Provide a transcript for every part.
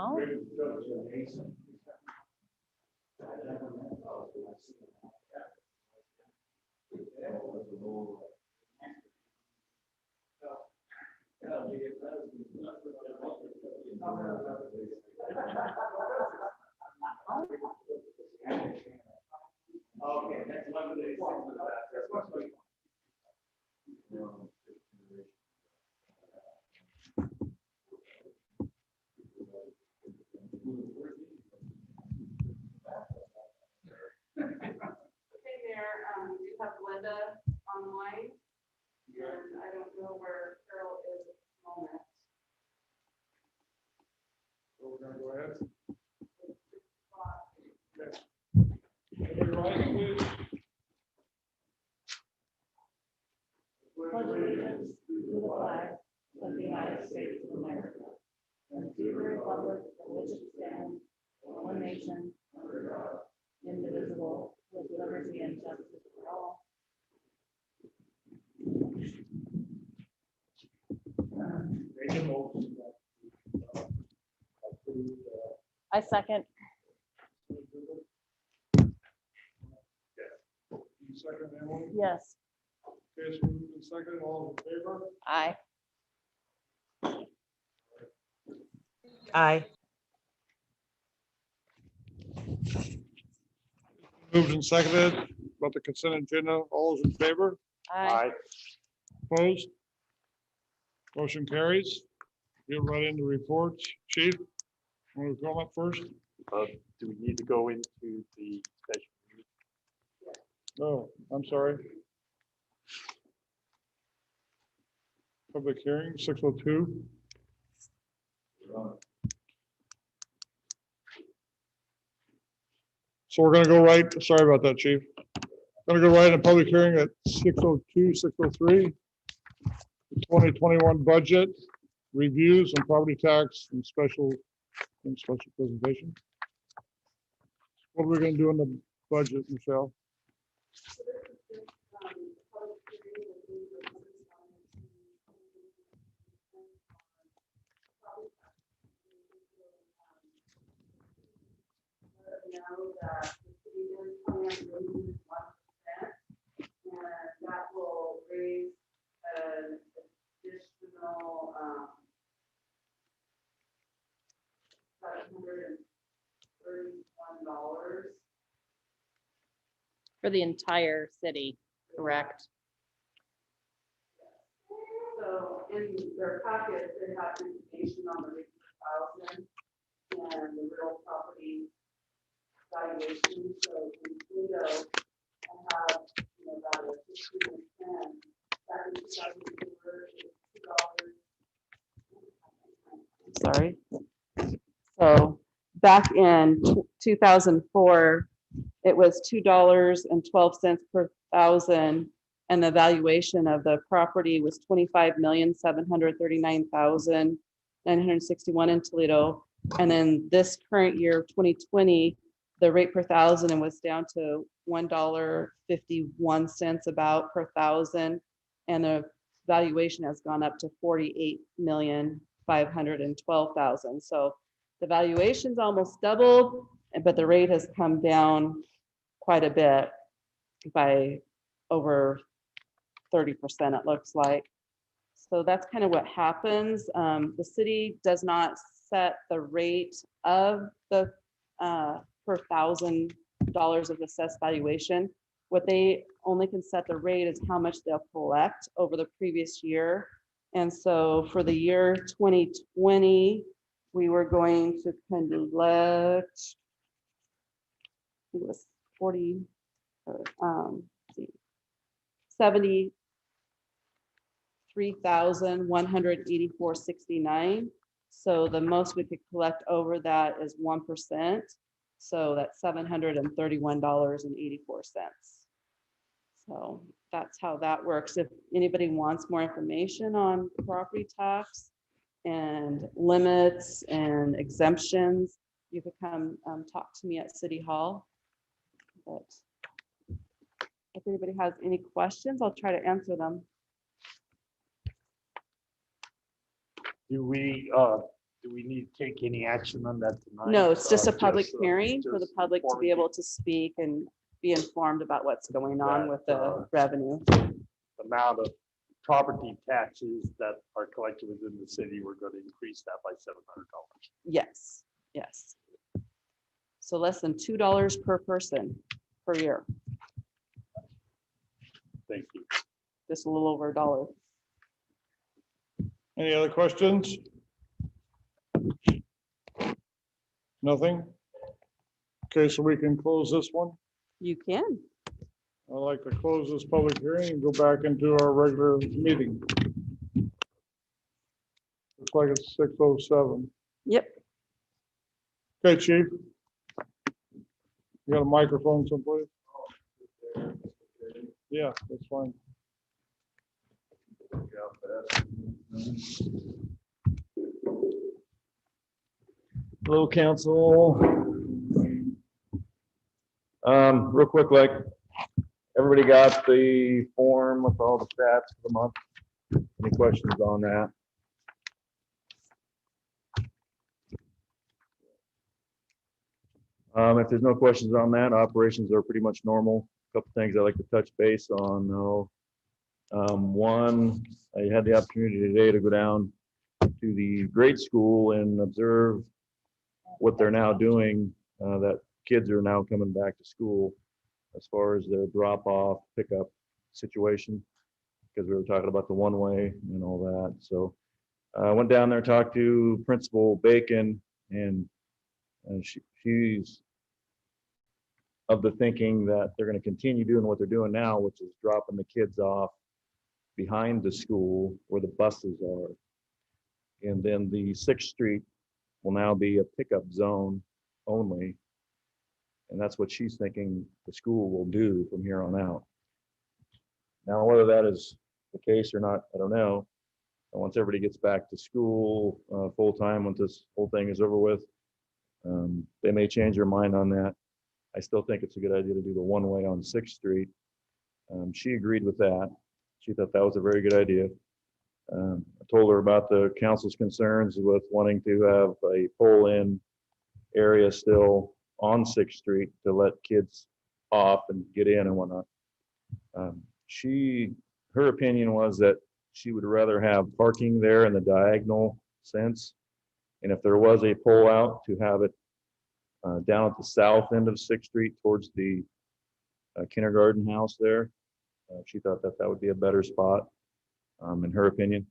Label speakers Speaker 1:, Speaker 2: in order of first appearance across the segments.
Speaker 1: Oh,
Speaker 2: Okay, next Monday.
Speaker 3: Okay, Mayor, we do have Linda online, and I don't know where Carol is at the moment.
Speaker 2: So we're gonna go ahead. Everybody rise, please.
Speaker 1: pledge allegiance to the flag of the United States of America and to the republic for which it stands, one nation, under God, indivisible, with liberty and justice for all.
Speaker 2: Make a motion that, approve,
Speaker 1: I second.
Speaker 2: second, Emily.
Speaker 1: Yes.
Speaker 2: Okay, so moved and second, all in favor?
Speaker 1: Aye.
Speaker 4: Aye.
Speaker 2: Moved and seconded, about the consent agenda, all those in favor?
Speaker 1: Aye.
Speaker 2: Opposed? Motion carries. Get right into reports. Chief, want to comment first?
Speaker 5: Do we need to go into the special meeting?
Speaker 2: No, I'm sorry. Public hearing, 6:02. So we're gonna go right, sorry about that, chief. Gonna go right in public hearing at 6:02, 6:03. The 2021 budget reviews and property tax and special presentation. What are we gonna do in the budget, Michelle?
Speaker 3: Know that the city is planning on raising 1%, and that will raise an additional $731.
Speaker 1: For the entire city, correct?
Speaker 3: So in their packet, they have information on the rate per thousand and the real property valuation. So in Toledo, I have, about a 15%. Back in 2004, it was $2. Sorry. So back in 2004, it was $2.12 per thousand. And the valuation of the property was 25,739,961 in Toledo. And then this current year, 2020, the rate per thousand was down to $1.51 about per thousand. And the valuation has gone up to 48,512,000. So the valuation's almost doubled, but the rate has come down quite a bit by over 30%, it looks like. So that's kind of what happens. The city does not set the rate of the per $1,000 of assessed valuation. What they only can set the rate is how much they'll collect over the previous year. And so for the year 2020, we were going to collect, it was 73,184.69. So the most we could collect over that is 1%. So that's $731.84. So that's how that works. If anybody wants more information on property tax and limits and exemptions, you could come talk to me at City Hall. But if anybody has any questions, I'll try to answer them.
Speaker 5: Do we do we need to take any action on that tonight?
Speaker 3: No, it's just a public
Speaker 5: Just,
Speaker 3: hearing for the
Speaker 5: just
Speaker 3: public to be
Speaker 5: informing
Speaker 3: able to speak and be informed about what's going on with the revenue.
Speaker 5: the amount of property taxes that are collected within the city, we're going to increase that by $700.
Speaker 3: Yes, yes. So less than $2 per person per year,
Speaker 5: Thank you.
Speaker 3: just a little over $1.
Speaker 2: Any other questions? Nothing? Okay, so we can close this one.
Speaker 3: You can.
Speaker 2: I'd like to close this public hearing and go back into our regular meeting. Looks like it's 6:07.
Speaker 3: Yep.
Speaker 2: Okay, chief. You got a microphone someplace? Yeah, that's fine.
Speaker 4: Hello, council. Real quick, like, everybody got the form with all the stats for the month? Any questions on that? If there's no questions on that, operations are pretty much normal. Couple things I'd like to touch base on, though. One, I had the opportunity today to go down to the grade school and observe what they're now doing, that kids are now coming back to school as far as their drop-off, pickup situation, because we were talking about the one-way and all that. So I went down there, talked to Principal Bacon, and she's of the thinking that they're going to continue doing what they're doing now, which is dropping the kids off behind the school where the buses are. And then the 6th Street will now be a pickup zone only. And that's what she's thinking the school will do from here on out. Now, whether that is the case or not, I don't know. And once everybody gets back to school full-time, once this whole thing is over with, they may change their mind on that. I still think it's a good idea to do the one-way on 6th Street. She agreed with that. She thought that was a very good idea. I told her about the council's concerns with wanting to have a pull-in area still on 6th Street to let kids off and get in and whatnot. Her opinion was that she would rather have parking there in the diagonal sense. And if there was a pull out, to have it down at the south end of 6th Street towards the kindergarten house there. She thought that that would be a better spot, in her opinion.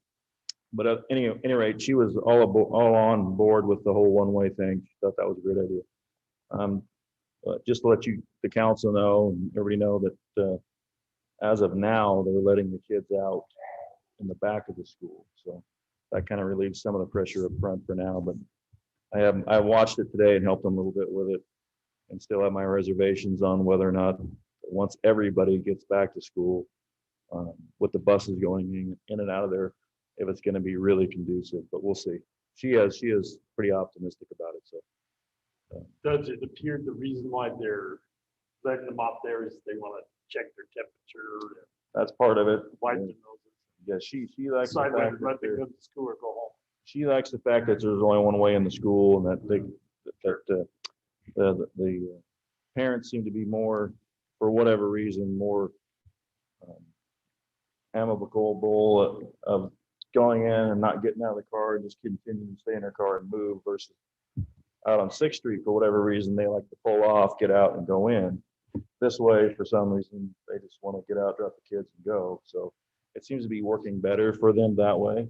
Speaker 4: But at any rate, she was all on board with the whole one-way thing. She thought that was a great idea. Just to let the council know and everybody know that as of now, they're letting the kids out in the back of the school. So that kind of relieves some of the pressure up front for now. But I watched it today and helped them a little bit with it, and still have my reservations on whether or not once everybody gets back to school, with the buses going in and out of there, if it's going to be really conducive. But we'll see. She is pretty optimistic about it. So
Speaker 5: Does it appear the reason why they're letting them off there is they want to check their temperature,
Speaker 4: that's part of it.
Speaker 5: wipe their noses,
Speaker 4: Yeah, she likes the
Speaker 5: decide whether
Speaker 4: fact
Speaker 5: to let
Speaker 4: that
Speaker 5: them go to school or go home?
Speaker 4: she likes the fact that there's only one way in the school, and that the parents seem to be more, for whatever reason, more amicable of going in and not getting out of the car and just continuing to stay in their car and move, versus out on 6th Street, for whatever reason, they like to pull off, get out and go in. This way, for some reason, they just want to get out, drop the kids and go. So it seems to be working better for them that way,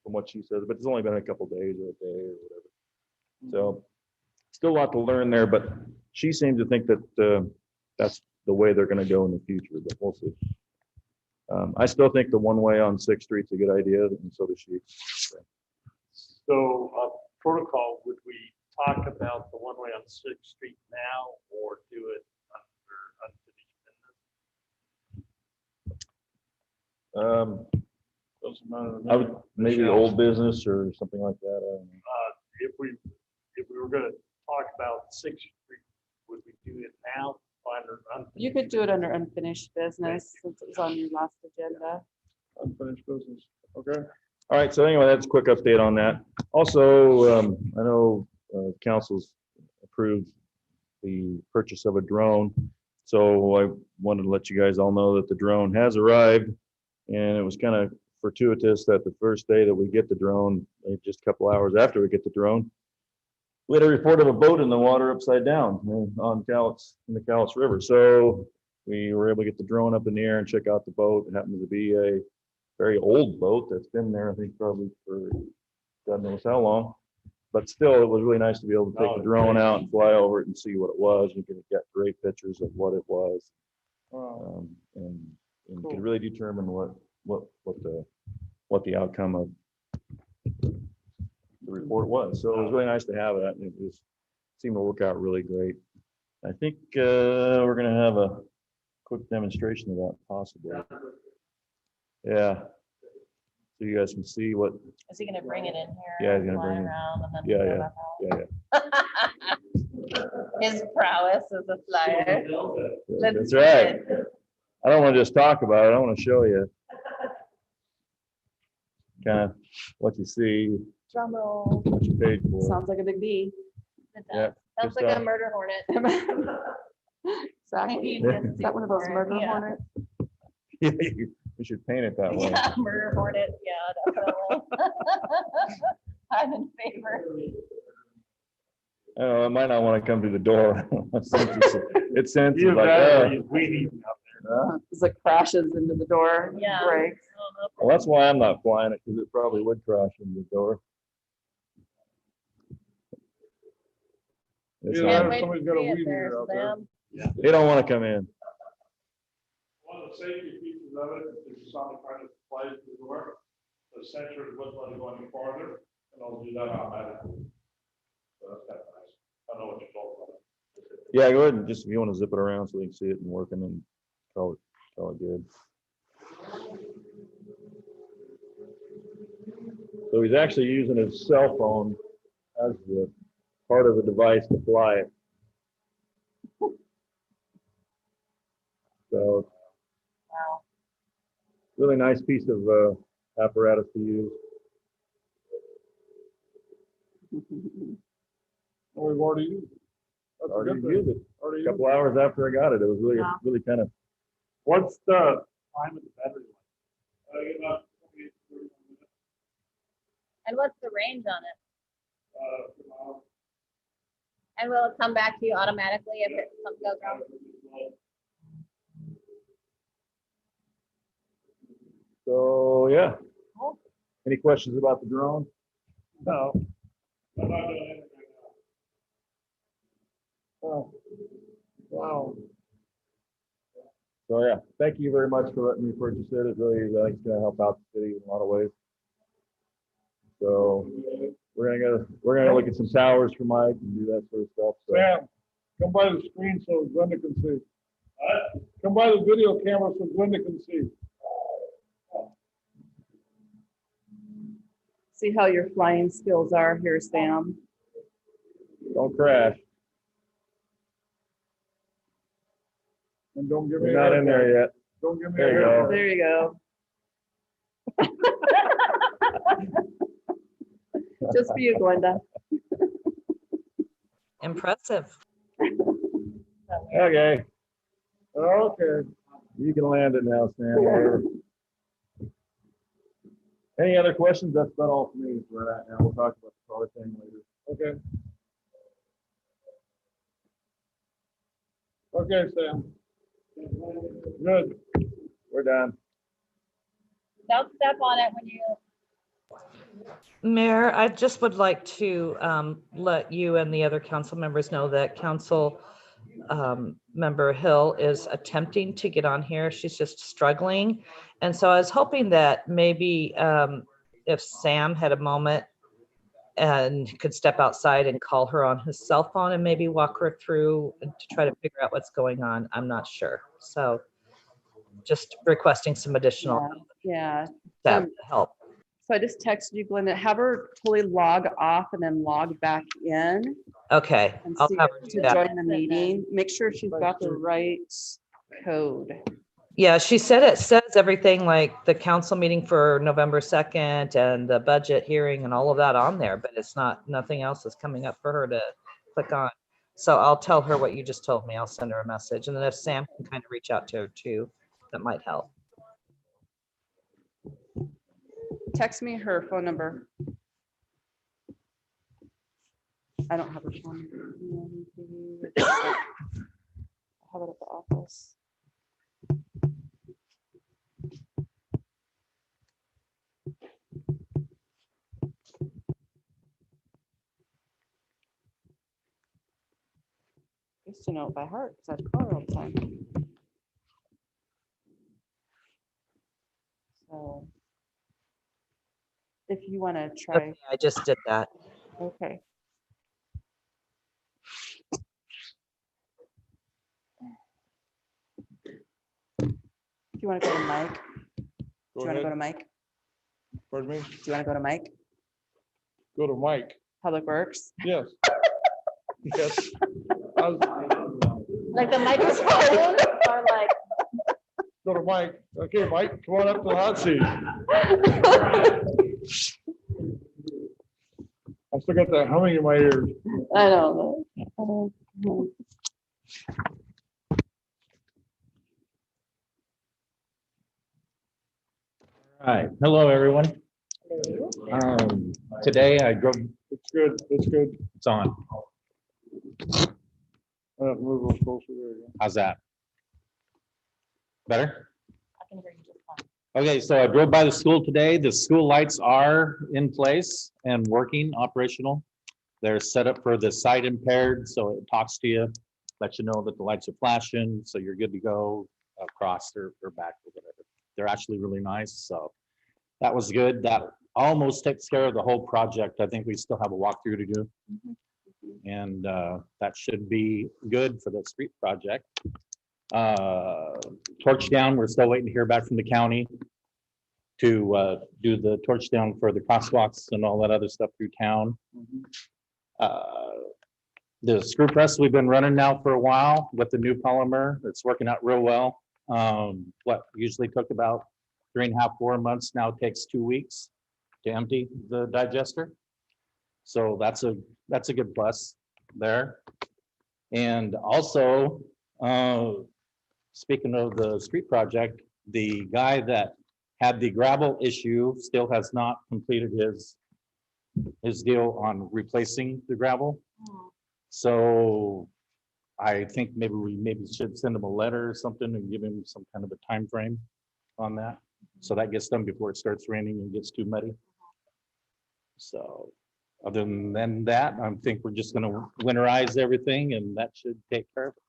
Speaker 4: from what she says, but it's only been a couple days or a day or whatever. So still a lot to learn there, but she seems to think that that's the way they're going to go in the future, but we'll see. I still think the one-way on 6th Street's a good idea, and so does she.
Speaker 5: So protocol, would we talk about the one-way on 6th Street now or do it under unfinished business?
Speaker 2: Doesn't matter to me.
Speaker 4: I would maybe old business or something like that. I don't know.
Speaker 5: If we were going to talk about 6th Street, would we do it now? Under unfinished?
Speaker 3: You could do it under unfinished business since it was on your last agenda.
Speaker 2: Unfinished business. Okay.
Speaker 4: All right, so anyway, that's a quick update on that. Also, I know council's approved the purchase of a drone. So I wanted to let you guys all know that the drone has arrived. And it was kind of fortuitous that the first day that we get the drone, just a couple hours after we get the drone, we had a report of a boat in the water upside down on Cowlitz, in the Cowlitz River. So we were able to get the drone up in the air and check out the boat. It happened to be a very old boat that's been there, I think probably for God knows how long. But still, it was really nice to be able to take the drone out and fly over it and see what it was. You could get great pictures of what it was. And you could really determine what the outcome of the report was. So it was really nice to have that. And it seemed to work out really great. I think we're going to have a quick demonstration of that possibly. Yeah. So you guys can see what.
Speaker 1: Is he gonna bring it in here?
Speaker 4: Yeah, he's gonna
Speaker 1: fly
Speaker 4: bring it.
Speaker 1: around and then
Speaker 4: Yeah,
Speaker 1: go
Speaker 4: yeah,
Speaker 1: back out?
Speaker 4: yeah.
Speaker 1: His prowess as a flyer.
Speaker 4: That's right. I don't want to just talk about it. I want to show you kind of what you see,
Speaker 1: Drum roll.
Speaker 4: what you paid for.
Speaker 3: Sounds like a big B.
Speaker 1: It
Speaker 4: Yeah,
Speaker 1: does. Sounds
Speaker 4: good
Speaker 1: like a
Speaker 4: stuff.
Speaker 1: murder hornet.
Speaker 3: Exactly.
Speaker 1: Maybe
Speaker 3: Is that one of those murder
Speaker 1: Yeah.
Speaker 3: hornets?
Speaker 4: We should paint it that way.
Speaker 1: Yeah, murder hornet, yeah, definitely. I'm in favor.
Speaker 4: I don't know, it might not want to come through the door. It senses
Speaker 5: Either
Speaker 4: like,
Speaker 5: that or
Speaker 4: oh.
Speaker 5: he's weeding out there.
Speaker 3: As it crashes into the door,
Speaker 1: Yeah.
Speaker 3: breaks.
Speaker 4: Well, that's why I'm not flying it, because it probably would crash into the door. It's
Speaker 2: Yeah,
Speaker 1: Can't
Speaker 4: not-
Speaker 1: wait to
Speaker 2: somebody's got a
Speaker 1: see it
Speaker 2: weed
Speaker 1: there,
Speaker 2: eater out there.
Speaker 1: Sam.
Speaker 4: They don't want to come in.
Speaker 2: One of the safety pieces of it is something kind of applies to the door. The sensor wouldn't let it go any farther, and I'll do that automatically. So that's kind of nice. I don't know what you're talking about.
Speaker 4: Yeah, go ahead and just, if you want to zip it around so they can see it and working and call it good. So he's actually using his cell phone as the part of the device to fly it. So
Speaker 1: Wow.
Speaker 4: really nice piece of apparatus to use.
Speaker 2: Oh, we've already used it. That's a
Speaker 4: Already
Speaker 2: good thing.
Speaker 4: used it.
Speaker 2: Already
Speaker 4: A
Speaker 2: used
Speaker 4: couple hours after I got it, it was really,
Speaker 3: Yeah.
Speaker 4: really kind of,
Speaker 5: What's the time of the battery life?
Speaker 2: About 30 minutes,
Speaker 1: And what's the range on it?
Speaker 2: tomorrow.
Speaker 1: And will it come back to you automatically if something goes wrong?
Speaker 4: so yeah.
Speaker 1: Cool.
Speaker 4: Any questions about the drone?
Speaker 5: No.
Speaker 2: I'm not doing anything now.
Speaker 4: Oh, wow. So yeah, thank you very much for letting me purchase it. It really, I think it's gonna help out the city in a lot of ways. So we're gonna look at some towers for Mike and do that sort of stuff. So
Speaker 2: Sam, come by the screen so Glenda can see. Come by the video camera so Glenda can see.
Speaker 3: See how your flying skills are here, Sam.
Speaker 4: don't crash.
Speaker 2: And don't give me.
Speaker 4: You're not in there yet.
Speaker 2: Don't give me.
Speaker 4: There you go.
Speaker 3: There you go. Just for you, Glenda.
Speaker 6: Impressive.
Speaker 4: Okay,
Speaker 2: Okay.
Speaker 4: you can land it now, Sam. Any other questions? That's about all for me for that now. We'll talk about the car thing later.
Speaker 2: Okay. Okay, Sam. Good.
Speaker 4: We're done.
Speaker 1: Don't step on it when you,
Speaker 6: Mayor, I just would like to let you and the other council members know that Council Member Hill is attempting to get on here. She's just struggling. And so I was hoping that maybe if Sam had a moment and could step outside and call her on his cell phone and maybe walk her through to try to figure out what's going on. I'm not sure. So just requesting some additional
Speaker 3: Yeah.
Speaker 6: help.
Speaker 3: So I just texted you, Glenda, have her totally log off and then log back in
Speaker 6: Okay,
Speaker 3: and
Speaker 6: I'll
Speaker 3: see
Speaker 6: have her do
Speaker 3: to
Speaker 6: that.
Speaker 3: join the meeting. Make sure she's got the right code.
Speaker 6: Yeah, she said it says everything like the council meeting for November 2nd and the budget hearing and all of that on there, but it's not, nothing else is coming up for her to click on. So I'll tell her what you just told me. I'll send her a message. And then if Sam can kind of reach out to her too, that might help.
Speaker 3: Text me her phone number. I don't have her phone number. I have it at the office. I used to know it by heart because I'd call her all the time. So if you want to try,
Speaker 6: Okay, I just did that.
Speaker 3: okay. Do you want to go to Mike? Do
Speaker 2: Go
Speaker 3: you want to go to
Speaker 2: ahead.
Speaker 3: Mike?
Speaker 2: Pardon me?
Speaker 3: Do you want to go to Mike?
Speaker 2: Go to Mike.
Speaker 3: Public Works?
Speaker 2: Yes. Yes. I was-
Speaker 1: Like the microphone or like,
Speaker 2: Go to Mike. Okay, Mike, come on up to the hot seat. I still got that humming in my ears.
Speaker 3: I don't know.
Speaker 7: All right, hello, everyone. Today I drove,
Speaker 2: It's good. It's good.
Speaker 7: it's on,
Speaker 2: I have to move a little closer there again.
Speaker 7: how's that? Better?
Speaker 1: I can hear you just fine.
Speaker 7: Okay, so I drove by the school today. The school lights are in place and working, operational. They're set up for the sight impaired, so it talks to you, lets you know that the lights are flashing, so you're good to go across or back or whatever. They're actually really nice, so that was good. That almost takes care of the whole project. I think we still have a walkthrough to do. And that should be good for the street project. Torch down, we're still waiting to hear back from the county to do the torch down for the crosswalks and all that other stuff through town. The screw press we've been running now for a while with the new polymer. It's working out real well. What usually took about 3.5, 4 months now takes 2 weeks to empty the digester. So that's a good plus there. And also, speaking of the street project, the guy that had the gravel issue still has not completed his deal on replacing the gravel. So I think maybe we should send him a letter or something and give him some kind of a time frame on that. So that gets done before it starts raining and gets too muddy. So other than that, I think we're just gonna winterize everything and that should take care of it.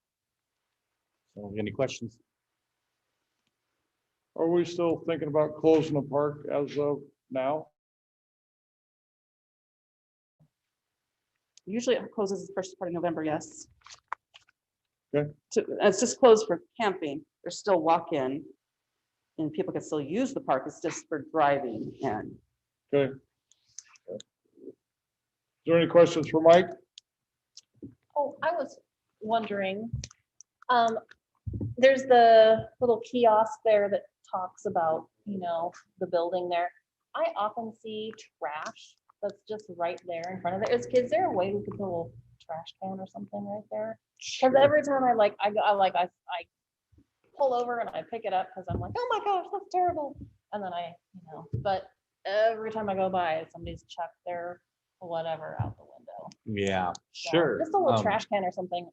Speaker 7: So any questions?
Speaker 2: Are we still thinking about closing the park as of now?
Speaker 3: Usually it closes the first part of November, yes.
Speaker 2: Okay.
Speaker 3: It's just closed for camping. There's still walk-in. And people can still use the park. It's just for driving in.
Speaker 2: Okay. Is there any questions for Mike?
Speaker 1: Oh, I was wondering, there's the little kiosk there that talks about, the building there. I often see trash that's just right there in front of it. Is there a way we could put a little trash can or something right there? Because every time I pull over and I pick it up because I'm like, oh my gosh, that's terrible. And then but every time I go by, somebody's chucked their whatever out the window.
Speaker 7: Yeah,
Speaker 1: So
Speaker 7: sure.
Speaker 1: just a little trash can or something,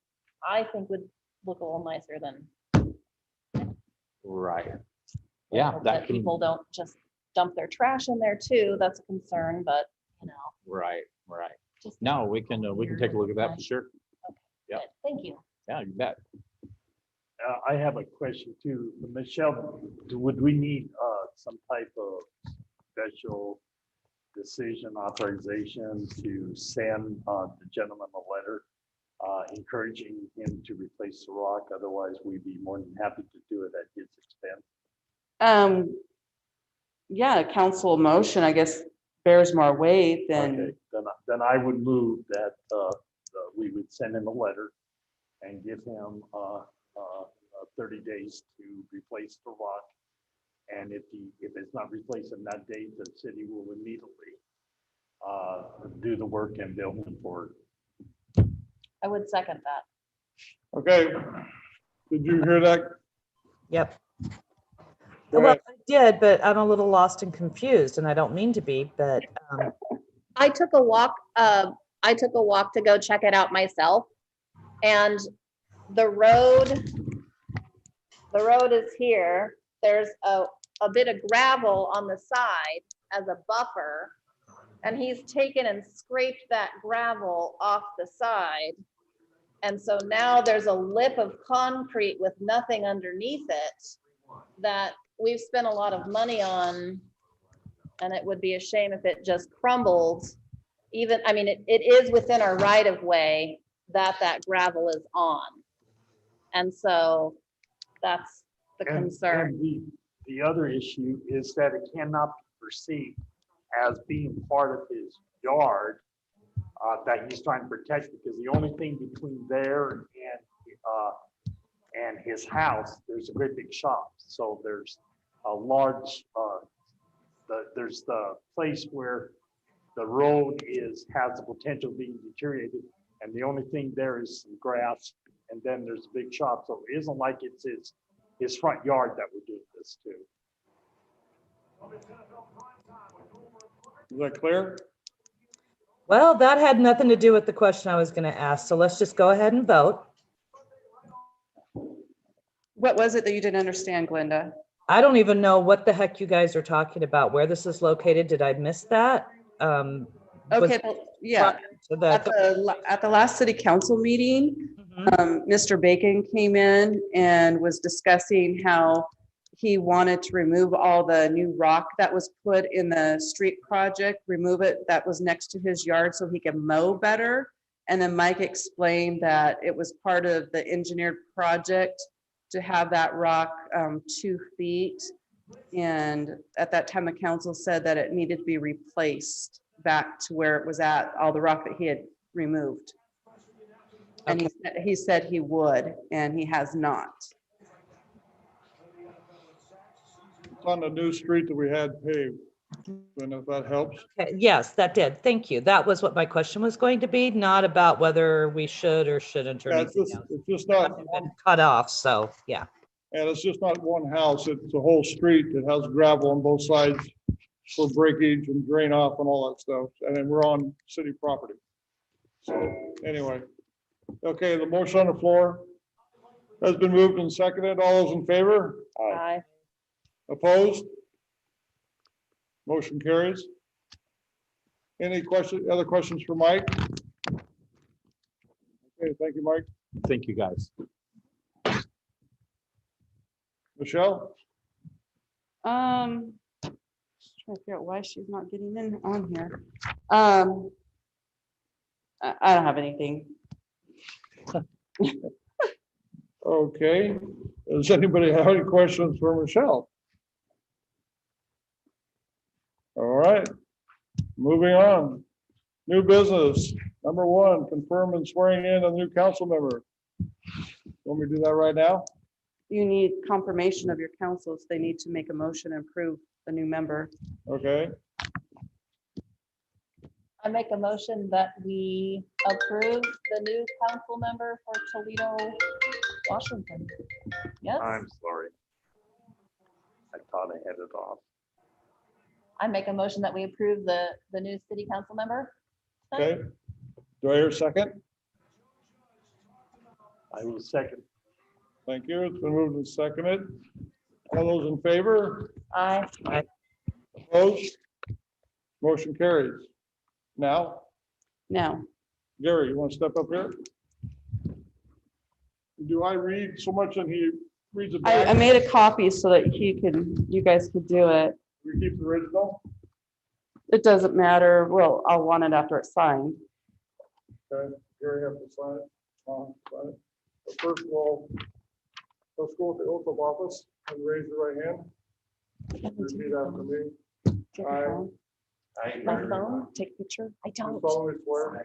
Speaker 1: I think would look a little nicer than.
Speaker 7: Right. Yeah, that can,
Speaker 1: people don't just dump their trash in there too. That's a concern, but
Speaker 7: right.
Speaker 1: just.
Speaker 7: No, we can take a look at that for sure. Yeah.
Speaker 1: Good. Thank you.
Speaker 7: Yeah, you bet.
Speaker 5: I have a question too. Michelle, would we need some type of special decision authorization to send the gentleman a letter encouraging him to replace the rock? Otherwise, we'd be more than happy to do it at his expense.
Speaker 3: Yeah, a council motion, I guess, bears more weight than,
Speaker 5: Okay, then I would move that we would send him a letter and give him 30 days to replace the rock. And if it's not replaced in that date, the city will immediately do the work and bill him for it.
Speaker 1: I would second that.
Speaker 2: Okay. Did you hear that?
Speaker 6: Yep.
Speaker 2: Go
Speaker 6: Well,
Speaker 2: ahead.
Speaker 6: I did, but I'm a little lost and confused, and I don't mean to be, but
Speaker 8: I took a walk to go check it out myself. And the road is here. There's a bit of gravel on the side as a buffer. And he's taken and scraped that gravel off the side. And so now there's a lip of concrete with nothing underneath it that we've spent a lot of money on. And it would be a shame if it just crumbled. Even, I mean, it is within our right of way that gravel is on. And so that's the concern.
Speaker 5: And the other issue is that it cannot be perceived as being part of his yard that he's trying to protect, because the only thing between there and his house, there's a great big shop. So there's a large, there's the place where the road has the potential of being deteriorated. And the only thing there is some grass, and then there's a big shop. So it isn't like it's his front yard that we're doing this to.
Speaker 2: Is that clear?
Speaker 6: well, that had nothing to do with the question I was going to ask. So let's just go ahead and vote.
Speaker 3: What was it that you didn't understand, Glenda?
Speaker 6: I don't even know what the heck you guys are talking about, where this is located. Did I miss that? Was
Speaker 3: Okay, well, yeah.
Speaker 6: to the-
Speaker 3: At the last city council meeting,
Speaker 6: Mhm.
Speaker 3: Mr. Bacon came in and was discussing how he wanted to remove all the new rock that was put in the street project, remove it that was next to his yard so he could mow better. And then Mike explained that it was part of the engineered project to have that rock 2 feet. And at that time, the council said that it needed to be replaced back to where it was at, all the rock that he had removed. And he said he would, and he has not.
Speaker 2: It's on the new street that we had paved. And if that helps.
Speaker 6: Okay, yes, that did. Thank you. That was what my question was going to be, not about whether we should or shouldn't or
Speaker 2: Yeah, it's
Speaker 6: anything else.
Speaker 2: just not,
Speaker 6: Nothing been cut off, so, yeah.
Speaker 2: and it's just not one house. It's a whole street that has gravel on both sides for breakage and drain off and all that stuff. And then we're on city property. So anyway, okay, the motion on the floor has been moved and seconded. All those in favor?
Speaker 1: Aye.
Speaker 2: Opposed? Motion carries. Any other questions for Mike? Okay, thank you, Mike.
Speaker 7: Thank you, guys.
Speaker 2: Michelle?
Speaker 3: Trying to figure out why she's not getting in on here. I don't have anything.
Speaker 2: Okay. Does anybody have any questions for Michelle? All right, moving on. New business, number 1, confirm and swearing in a new council member. Want me to do that right now?
Speaker 3: You need confirmation of your councils. They need to make a motion and approve the new member.
Speaker 2: Okay,
Speaker 1: I make a motion that we approve the new council member for Toledo, Washington. Yes,
Speaker 5: I'm sorry. I thought I had it off.
Speaker 1: I make a motion that we approve the new city council member.
Speaker 2: okay. Do I hear a second?
Speaker 5: I will second.
Speaker 2: Thank you. It's been moved and seconded. All those in favor?
Speaker 1: Aye.
Speaker 2: Opposed? Motion carries. Now,
Speaker 3: Now,
Speaker 2: Gary, you want to step up here? Do I read so much and he reads it
Speaker 3: I
Speaker 2: back?
Speaker 3: made a copy so that you guys could do it.
Speaker 2: We keep the original?
Speaker 3: It doesn't matter. Well, I'll want it after it's signed.
Speaker 2: Okay, Gary have to sign it. Sign it. But first of all, let's go with the oath of office and raise your right hand. Repeat after me.
Speaker 3: Take
Speaker 2: Aye.
Speaker 3: your phone. My phone, take a picture. I
Speaker 2: You
Speaker 3: don't.
Speaker 2: solemnly swear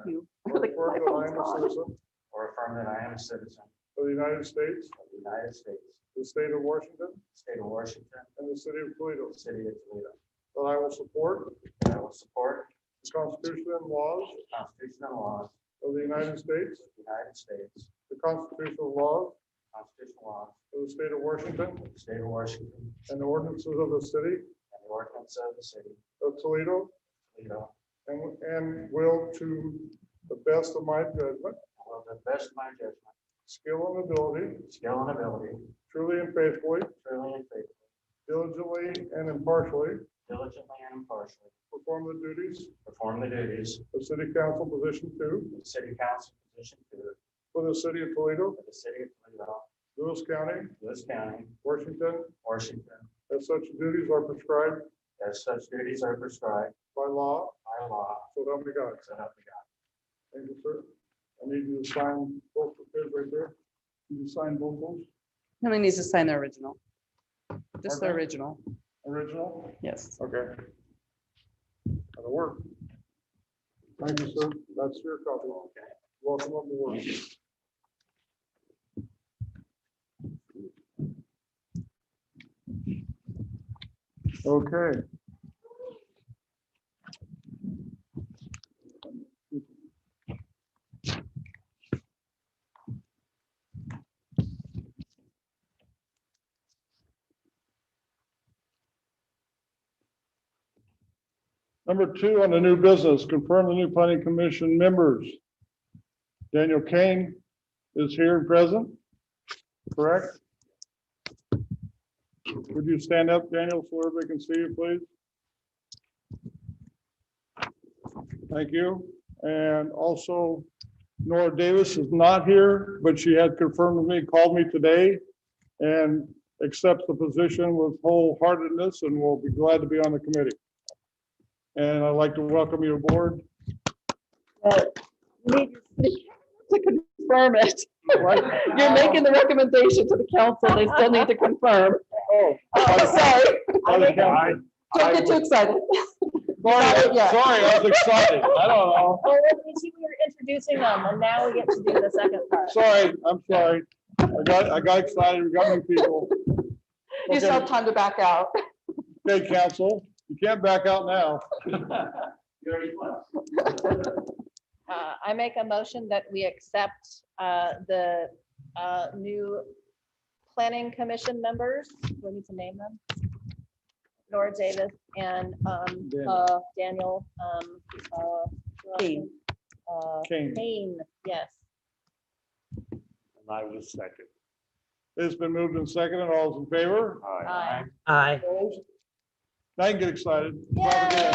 Speaker 3: Thank you.
Speaker 2: or
Speaker 3: Like,
Speaker 2: affirm
Speaker 3: my
Speaker 2: that I
Speaker 3: phone's
Speaker 2: am a
Speaker 3: gone.
Speaker 2: citizen
Speaker 9: or affirm that I am a citizen
Speaker 2: of the United States,
Speaker 9: of the United States,
Speaker 2: the the state of Washington,
Speaker 7: State of Washington,
Speaker 2: and the city of Toledo,
Speaker 7: City of Toledo.
Speaker 2: that I will support
Speaker 7: That I will support
Speaker 2: the Constitution and laws
Speaker 7: the Constitution and laws
Speaker 2: of the United States,
Speaker 7: of the United States,
Speaker 2: the constitutional laws
Speaker 7: constitutional laws
Speaker 2: of the state of Washington,
Speaker 7: of the State of Washington,
Speaker 2: and the ordinances of the city
Speaker 7: and the ordinance of the City
Speaker 2: of Toledo,
Speaker 7: of Toledo,
Speaker 2: and will to the best of my judgment,
Speaker 7: and will to the best of my judgment,
Speaker 2: skill, and ability,
Speaker 7: skill, and ability,
Speaker 2: truly and faithfully,
Speaker 7: truly and faithfully,
Speaker 2: diligently and impartially,
Speaker 7: diligently and impartially,
Speaker 2: perform the duties
Speaker 7: perform the duties
Speaker 2: of City Council Position 2
Speaker 7: of the City Council Position 2
Speaker 2: for the city of Toledo,
Speaker 7: for the City of Toledo,
Speaker 2: Lewis County,
Speaker 7: Lewis County,
Speaker 2: Washington,
Speaker 7: Washington,
Speaker 2: as such duties are prescribed
Speaker 7: as such duties are prescribed
Speaker 2: by law,
Speaker 7: by law,
Speaker 2: so help me God.
Speaker 7: so help me God.
Speaker 2: Thank you, sir. I need you to sign both of those right there. You sign both those,
Speaker 3: He only needs to sign the original. Just the
Speaker 2: Okay.
Speaker 3: original,
Speaker 2: original?
Speaker 3: yes.
Speaker 2: Okay. That'll work. Thank you, sir. That's your copy. Welcome aboard. Okay. Number 2 on the new business, confirm the new planning commission members. Daniel Kane is here and present, correct? Would you stand up, Daniel, so everybody can see you, please? Thank you. And also Nora Davis is not here, but she had confirmed with me, called me today and accepts the position with wholeheartedness and will be glad to be on the committee. And I'd like to welcome you aboard.
Speaker 3: Need to confirm it.
Speaker 2: Right.
Speaker 3: You're making the recommendation to the council, they still need to confirm.
Speaker 2: Oh,
Speaker 3: Sorry,
Speaker 2: I-
Speaker 3: don't get too excited.
Speaker 2: Sorry,
Speaker 3: Yeah.
Speaker 2: sorry, I was excited. I don't know.
Speaker 8: Oh, we were introducing them, and now we get to do the second part.
Speaker 2: Sorry, I'm sorry. I got excited. We got new people.
Speaker 3: You still have time to back out.
Speaker 2: Okay, council, you can't back out now.
Speaker 8: I make a motion that we accept the new planning commission members. Do we need to name them? Nora Davis and Daniel
Speaker 3: Kane.
Speaker 2: Kane.
Speaker 8: Kane, yes.
Speaker 5: And I will second.
Speaker 2: It's been moved and seconded. All those in favor?
Speaker 8: Aye.
Speaker 6: Aye.
Speaker 2: Opposed? Now you can get excited.
Speaker 8: Yay!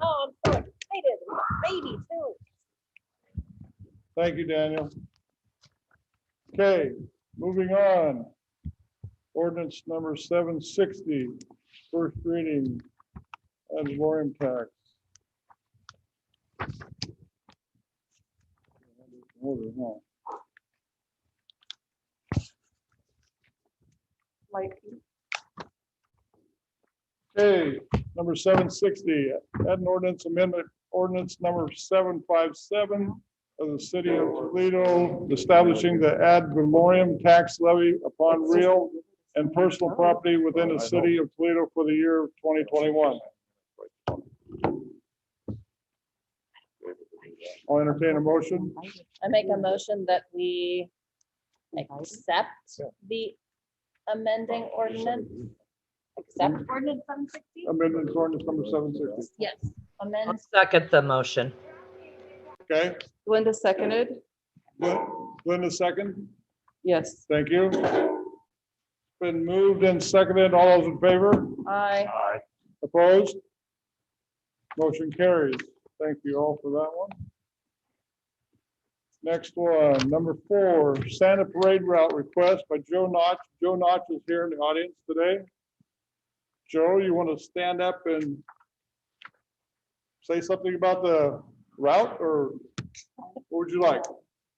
Speaker 8: Oh, I'm so excited. Baby too.
Speaker 2: Thank you, Daniel. Okay, moving on. Ordinance number 760, first reading, ad valorem tax. Order, huh? Okay, number 760, add an ordinance amendment, ordinance number 757 of the city of Toledo, establishing the ad valorem tax levy upon real and personal property within the city of Toledo for the year of 2021. I'll entertain a motion.
Speaker 8: I make a motion that we accept the amending ordinance. Accept ordinance 760?
Speaker 2: Amendment to ordinance number 760.
Speaker 8: Yes,
Speaker 6: I'll
Speaker 8: amend.
Speaker 6: second the motion.
Speaker 2: Okay,
Speaker 3: Linda seconded,
Speaker 2: Linda second.
Speaker 3: yes.
Speaker 2: Thank you. Been moved and seconded. All those in favor?
Speaker 8: Aye.
Speaker 5: Aye.
Speaker 2: Opposed? Motion carries. Thank you all for that one. Next one, number 4, Santa Parade route request by Joe Notch. Joe Notch is here in the audience today. Joe, you want to stand up and say something about the route, or what would you like?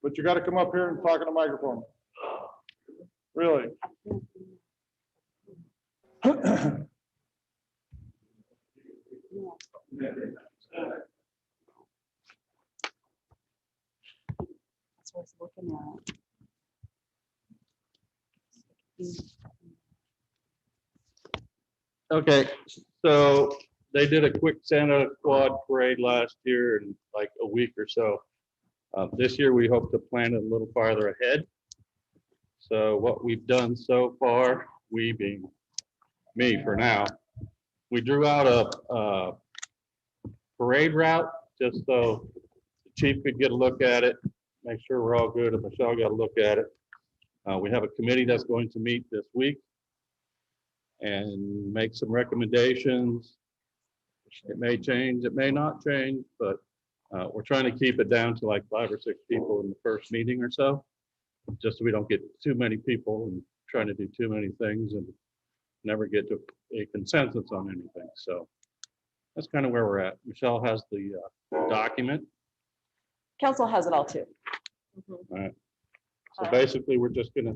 Speaker 2: But you got to come up here and talk in the microphone. Really?
Speaker 3: That's what I was looking at.
Speaker 7: Okay, so they did a quick Santa quad parade last year in like a week or so. This year, we hope to plan it a little farther ahead. So what we've done so far, we being me for now, we drew out a parade route just so the chief could get a look at it, make sure we're all good, and Michelle got a look at it. We have a committee that's going to meet this week and make some recommendations. It may change, it may not change, but we're trying to keep it down to like 5 or 6 people in the first meeting or so, just so we don't get too many people and trying to do too many things and never get to a consensus on anything. So that's kind of where we're at. Michelle has the document.
Speaker 3: Council has it all too.
Speaker 7: All right. So basically, we're just gonna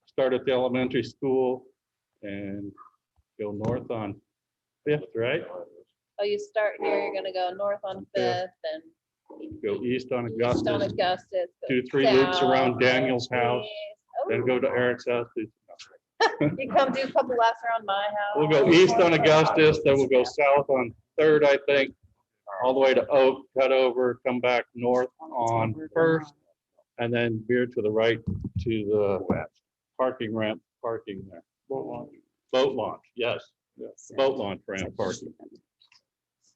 Speaker 7: start at the elementary school and go north on Fifth, right?
Speaker 8: Oh, you start here, you're gonna go north on Fifth and
Speaker 7: Go east on
Speaker 8: east on
Speaker 7: Augustus,
Speaker 8: Augustus. go
Speaker 7: 2-3 loops
Speaker 8: south,
Speaker 7: around Daniel's house,
Speaker 8: east.
Speaker 7: then go to Eric's house.
Speaker 8: You come do a couple laps around my house.
Speaker 7: We'll go east on Augustus, then we'll go south on Third, I think, all the way to Oak, cut over, come back north on First, and then veer to the right to the parking ramp, parking there.
Speaker 2: Boat launch.
Speaker 7: Boat launch, yes. Boat launch ramp parking.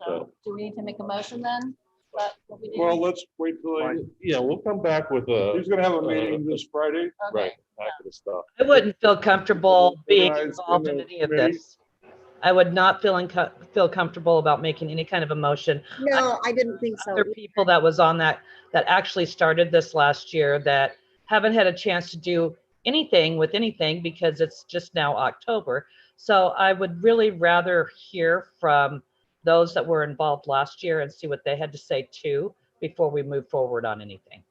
Speaker 8: So, do we need to make a motion then? What we do?
Speaker 2: Well, let's wait till,
Speaker 7: Yeah, we'll come back with a.
Speaker 2: he's gonna have a meeting this Friday.
Speaker 8: Okay.
Speaker 7: Right, back to the stuff.
Speaker 6: I wouldn't feel comfortable being
Speaker 2: Organized
Speaker 6: involved
Speaker 2: in
Speaker 6: in
Speaker 2: the
Speaker 6: any of
Speaker 2: committee.
Speaker 6: this. I would not feel comfortable about making any kind of a motion.
Speaker 9: No, I didn't think so.
Speaker 6: Other people that was on that actually started this last year that haven't had a chance to do anything with anything because it's just now October. So I would really rather hear from those that were involved last year and see what they had to say too before we move forward on anything.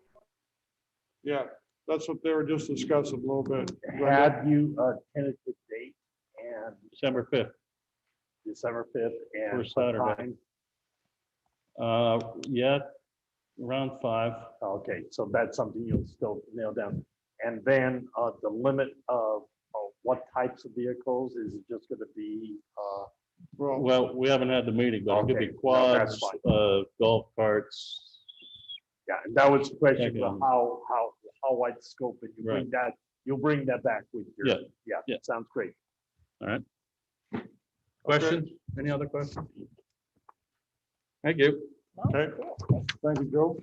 Speaker 2: Yeah, that's what they were just discussing a little bit.
Speaker 5: Have you a tentative date and
Speaker 7: December 5th,
Speaker 5: December 5th and
Speaker 7: First Saturday.
Speaker 5: time?
Speaker 7: Yeah, around 5.
Speaker 5: Okay, so that's something you'll still nail down. And then the limit of what types of vehicles, is it just gonna be?
Speaker 2: Well,
Speaker 7: Well, we haven't had the meeting, but it could be
Speaker 5: Okay, no, that's
Speaker 7: quads, golf carts.
Speaker 5: Yeah, and that was the question,
Speaker 7: Yeah.
Speaker 5: of how wide scope, and you'll bring that back with your.
Speaker 7: Yeah.
Speaker 5: Yeah, sounds great.
Speaker 7: All right. Questions? Any other questions? Thank you.
Speaker 2: okay, thank you, Joe.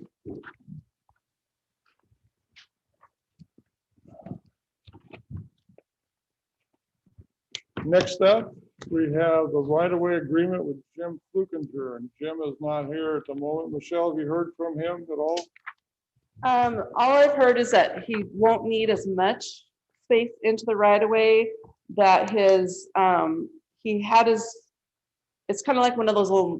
Speaker 2: Next up, we have the right-of-way agreement with Jim Flukinger, and Jim is not here at the moment. Michelle, have you heard from him at all?
Speaker 3: All I've heard is that he won't need as much space into the right of way, that his, he had his, it's kind of like one of those little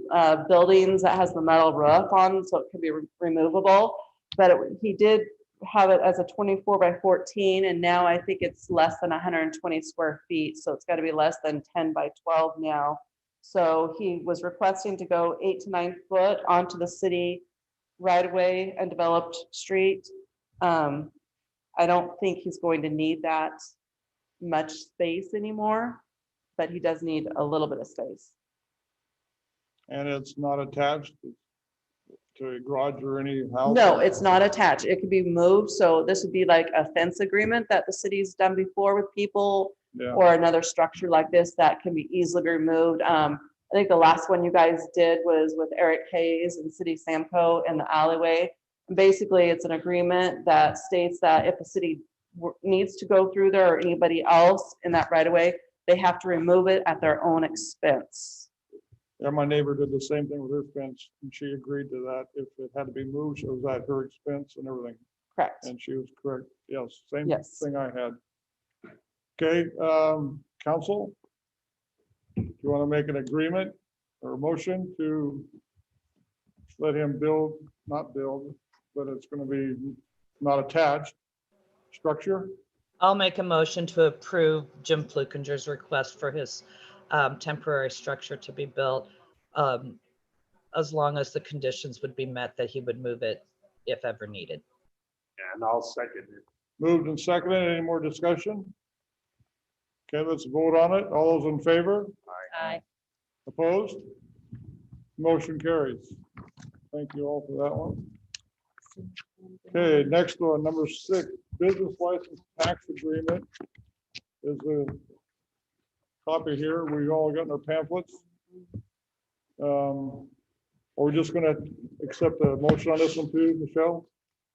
Speaker 3: buildings that has the metal roof on, so it can be removable. But he did have it as a 24 by 14, and now I think it's less than 120 square feet, so it's got to be less than 10 by 12 now. So he was requesting to go 8 to 9 foot onto the city right away and developed street. I don't think he's going to need that much space anymore, but he does need a little bit of space.
Speaker 2: And it's not attached to a garage or any house?
Speaker 3: No, it's not attached. It could be moved. So this would be like a fence agreement that the city's done before with people,
Speaker 2: Yeah,
Speaker 3: or another structure like this that can be easily removed. I think the last one you guys did was with Eric Hayes and City Samco in the alleyway. Basically, it's an agreement that states that if the city needs to go through there or anybody else in that right of way, they have to remove it at their own expense.
Speaker 2: yeah, my neighbor did the same thing with her fence, and she agreed to that. If it had to be moved, it was at her expense and everything,
Speaker 3: Correct.
Speaker 2: and she was correct. Yes, same
Speaker 3: Yes.
Speaker 2: thing I had. Okay, council? Do you want to make an agreement or a motion to let him build, not build, but it's going to be not attached structure?
Speaker 6: I'll make a motion to approve Jim Flukinger's request for his temporary structure to be built, as long as the conditions would be met that he would move it if ever needed.
Speaker 5: And I'll second it.
Speaker 2: Moved and seconded. Any more discussion? Okay, let's vote on it. All those in favor?
Speaker 8: Aye.
Speaker 2: Opposed? Motion carries. Thank you all for that one. Okay, next one, number 6, business license tax agreement. Is a copy here. We all got in our pamphlets. Are we just gonna accept the motion on this one too, Michelle?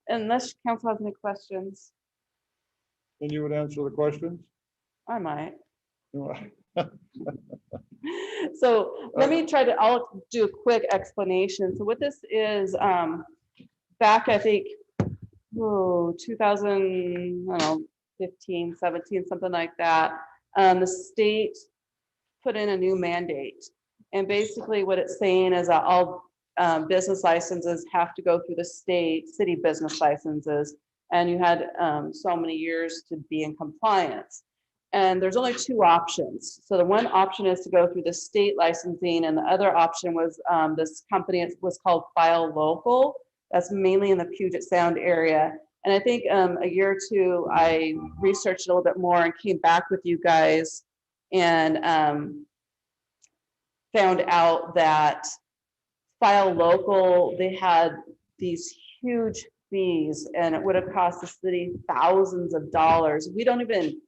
Speaker 3: Unless council has any questions,
Speaker 2: Then you would answer the questions?
Speaker 3: I might. So let me try to, I'll do a quick explanation. So what this is, back, I think, 2000, I don't know, 15, 17, something like that. The state put in a new mandate. And basically what it's saying is that all business licenses have to go through the state, city business licenses. And you had so many years to be in compliance. And there's only 2 options. So the one option is to go through the state licensing, and the other option was this company, it was called File Local. That's mainly in the Puget Sound area. And I think a year or 2, I researched a little bit more and came back with you guys and found out that File Local, they had these huge fees, and it would have cost the city thousands of dollars. We don't even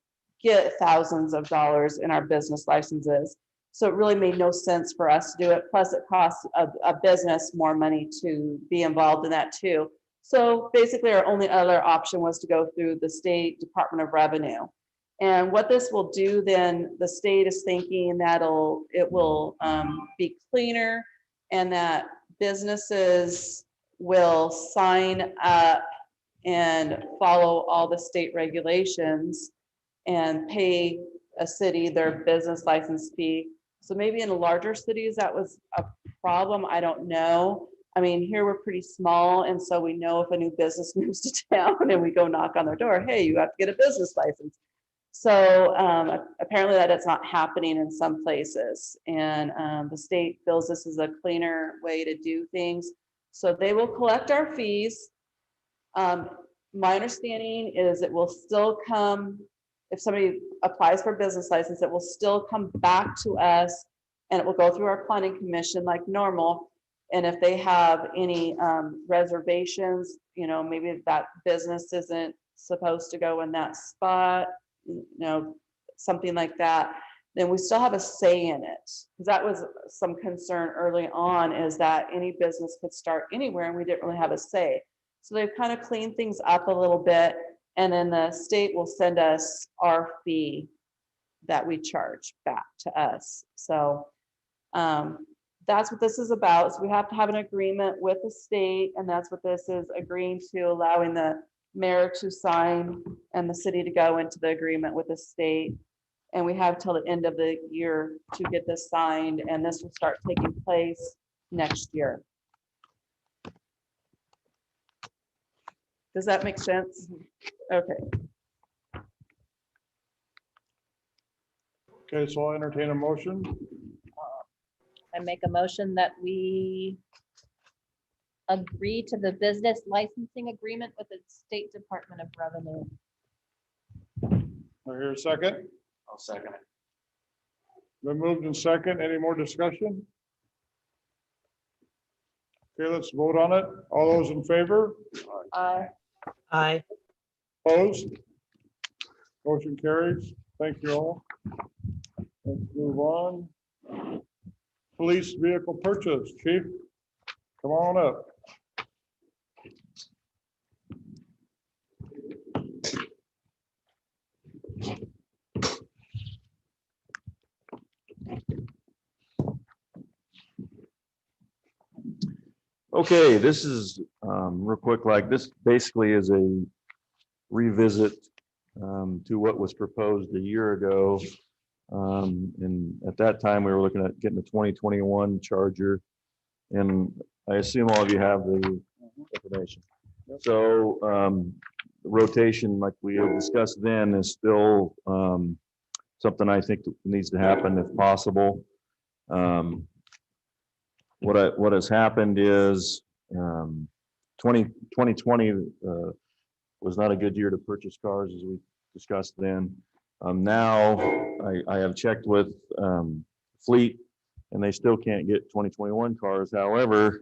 Speaker 3: get thousands of dollars in our business licenses. So it really made no sense for us to do it. Plus it costs a business more money to be involved in that too. So basically our only other option was to go through the State Department of Revenue. And what this will do then, the state is thinking that it will be cleaner, and that businesses will sign up and follow all the state regulations and pay a city their business license fee. So maybe in larger cities, that was a problem. I don't know. I mean, here we're pretty small. And so we know if a new business moves to town and we go knock on their door, hey, you have to get a business license. So apparently that is not happening in some places. And the state feels this is a cleaner way to do things. So they will collect our fees. My understanding is it will still come, if somebody applies for a business license, it will still come back to us, and it will go through our planning commission like normal. And if they have any reservations, you know, maybe that business isn't supposed to go in that spot, you know, something like that, then we still have a say in it. Because that was some concern early on, is that any business could start anywhere and we didn't really have a say. So they've kind of cleaned things up a little bit. And then the state will send us our fee that we charge back to us. So that's what this is about. So we have to have an agreement with the state, and that's what this is, agreeing to allowing the mayor to sign and the city to go into the agreement with the state. And we have till the end of the year to get this signed, and this will start taking place next year. Does that make sense? Okay.
Speaker 2: Okay, so I'll entertain a motion.
Speaker 8: I make a motion that we agree to the business licensing agreement with the State Department of Revenue.
Speaker 2: I hear a second.
Speaker 7: I'll second it.
Speaker 2: Been moved in second. Any more discussion? Okay, let's vote on it. All those in favor?
Speaker 6: Aye.
Speaker 2: Opposed? Motion carries. Thank you all. Let's move on. Police vehicle purchase, chief. Come on up.
Speaker 4: Okay, this is real quick, like this basically is a revisit to what was proposed a year ago. And at that time, we were looking at getting the 2021 Charger. And I assume all of you have the information. So rotation, like we discussed then, is still something I think that needs to happen if possible. What has happened is 2020 was not a good year to purchase cars, as we discussed then. Now, I have checked with Fleet, and they still can't get 2021 cars. However,